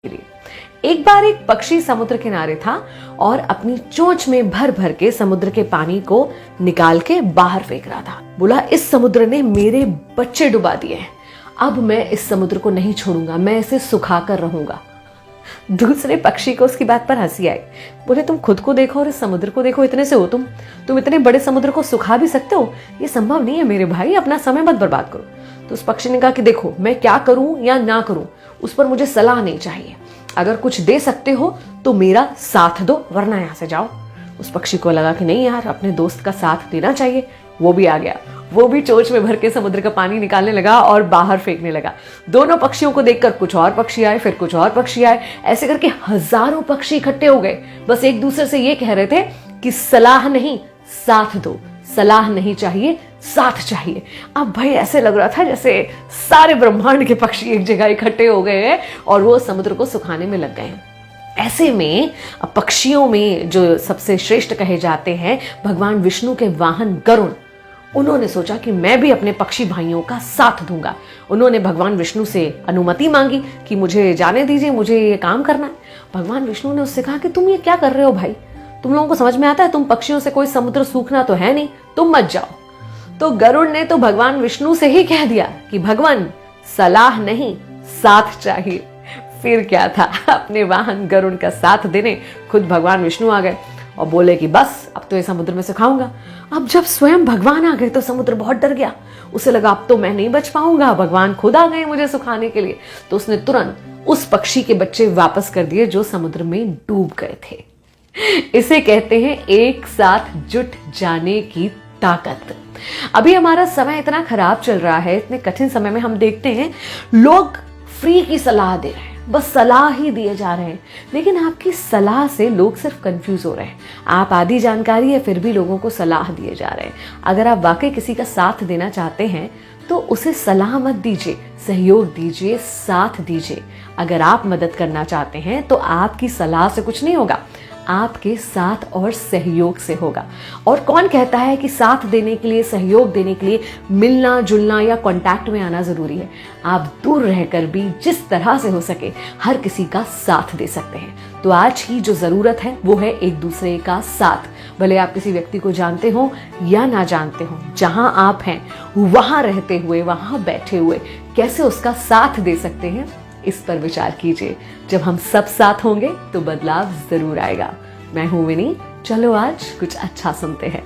के लिए। एक बार एक पक्षी समुद्र किनारे था और अपनी चोंच में भर भर के समुद्र के पानी को निकाल के बाहर फेंक रहा था। बोला, इस समुद्र ने मेरे बच्चे डुबा दिए हैं, अब मैं इस समुद्र को नहीं छोड़ूंगा, मैं इसे सुखा कर रहूंगा। दूसरे पक्षी को उसकी बात पर हंसी आई। बोले, तुम खुद को देखो और इस समुद्र को देखो, इतने से हो तुम इतने बड़े समुद्र को सुखा भी सकते हो? ये संभव नहीं है मेरे भाई, अपना समय मत बर्बाद करो। तो उस पक्षी ने कहा कि देखो, मैं क्या करूं या ना करूं उस पर मुझे सलाह नहीं चाहिए, अगर कुछ दे सकते हो तो मेरा साथ दो, वरना यहां से जाओ। उस पक्षी को लगा कि नहीं यार, अपने दोस्त का साथ देना चाहिए। वो भी आ गया, वो भी चोंच में भर के समुद्र का पानी निकालने लगा और बाहर फेंकने लगा। दोनों पक्षियों को देखकर कुछ और पक्षी आए, फिर कुछ और पक्षी आए, ऐसे करके हजारों पक्षी इकट्ठे हो गए। बस एक दूसरे से ये कह रहे थे कि सलाह नहीं, साथ दो, सलाह नहीं चाहिए, साथ चाहिए। अब भाई ऐसे लग रहा था जैसे सारे ब्रह्मांड के पक्षी एक जगह इकट्ठे हो गए हैं और वो समुद्र को सुखाने में लग गए हैं। ऐसे में पक्षियों में जो सबसे श्रेष्ठ कहे जाते हैं भगवान विष्णु के वाहन गरुड़, उन्होंने सोचा कि मैं भी अपने पक्षी भाइयों का साथ दूंगा। उन्होंने भगवान विष्णु से अनुमति मांगी कि मुझे जाने दीजिए, मुझे ये काम करना है। भगवान विष्णु ने उससे कहा कि तुम ये क्या कर रहे हो भाई, तुम लोगों को समझ में आता है? तुम पक्षियों से कोई समुद्र सूखना तो है नहीं, तुम मत जाओ। तो गरुड़ ने तो भगवान विष्णु से ही कह दिया कि भगवान, सलाह नहीं, साथ चाहिए। फिर क्या था, अपने वाहन गरुड़ का साथ देने खुद भगवान विष्णु आ गए और बोले कि बस अब तो ये समुद्र में सुखाऊंगा। अब जब स्वयं भगवान आ गए तो समुद्र बहुत डर गया, उसे लगा अब तो मैं नहीं बच पाऊंगा, भगवान खुद आ गए मुझे सुखाने के लिए। तो उसने तुरंत उस पक्षी के बच्चे वापस कर दिए जो समुद्र में डूब गए थे। इसे कहते हैं एक साथ जुट जाने की ताकत। अभी हमारा समय इतना खराब चल रहा है, इतने कठिन समय में हम देखते हैं लोग फ्री की सलाह दे रहे हैं, बस सलाह ही दिए जा रहे हैं, लेकिन आपकी सलाह से लोग सिर्फ कंफ्यूज हो रहे हैं। आप आधी जानकारी है फिर भी लोगों को सलाह दिए जा रहे हैं। अगर आप वाकई किसी का साथ देना चाहते हैं तो उसे सलाह मत दीजिए, सहयोग दीजिए, साथ दीजिए। अगर आप मदद करना चाहते हैं तो आपकी सलाह से कुछ नहीं होगा, आपके साथ और सहयोग से होगा। और कौन कहता है कि साथ देने के लिए, सहयोग देने के लिए मिलना जुलना या कांटेक्ट में आना जरूरी है? आप दूर रहकर भी जिस तरह से हो सके हर किसी का साथ दे सकते हैं। तो आज की जो जरूरत है वो है एक दूसरे का साथ। भले आप किसी व्यक्ति को जानते हो या ना जानते हो, जहां आप हैं वहां रहते हुए, वहां बैठे हुए कैसे उसका साथ दे सकते हैं, इस पर विचार कीजिए। जब हम सब साथ होंगे तो बदलाव जरूर आएगा। मैं हूं विनी, चलो आज कुछ अच्छा सुनते हैं।